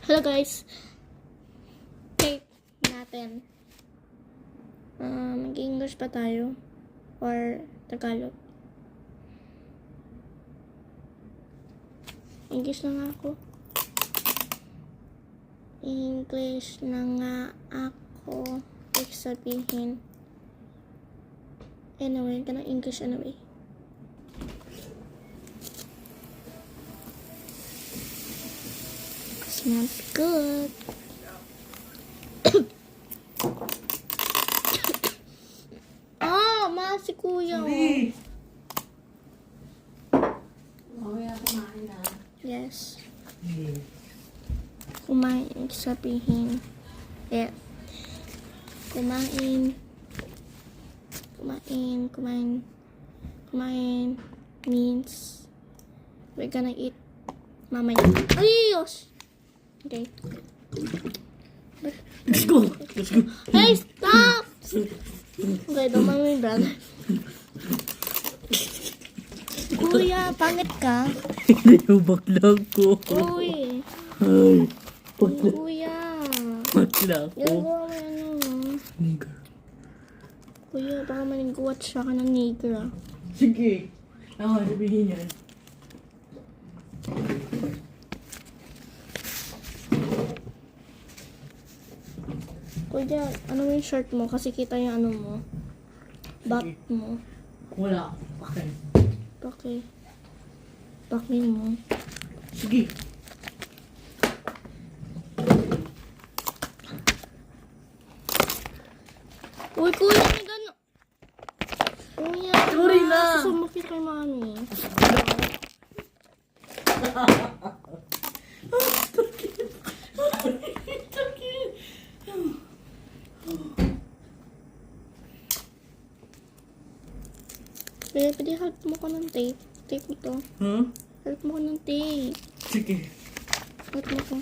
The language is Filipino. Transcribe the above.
Hello guys. Tape natin. Mag-English pa tayo? Or Tagalog? English na nga ako. English na nga ako. Ibig sabihin. Anyway, ganang English anyway. Smells good. Si kuya. Sorry. Mamaya kumain na. Yes. Kumain, sabihin. Yeah. Kumain means we're gonna eat mamaya. Ayos! Okay. Let's go. Let's go. Hey, stop! Okay, don't mind me, brother. Kuya, pangit ka. Hindi yung bakla ko. Uy. Ay. Bakla. Kuya. Bakla ko. Ginagawa mo yan Nigger. Kuya, baka maniguwat siya ka ng nigger ah. Sige. Ako, sabihin yan. Kuya, ano yung shirt mo? Kasi kita yung ano mo. Back mo. Wala. Okay. Okay. Bakin mo. Sige. Uy, kuya, may gano'n. Kuya, Sorry na. susumukit kay mami. Pwede help mo ko ng tape. Tape ito. Huh? Help mo ko ng tape. Sige. Help mo ko.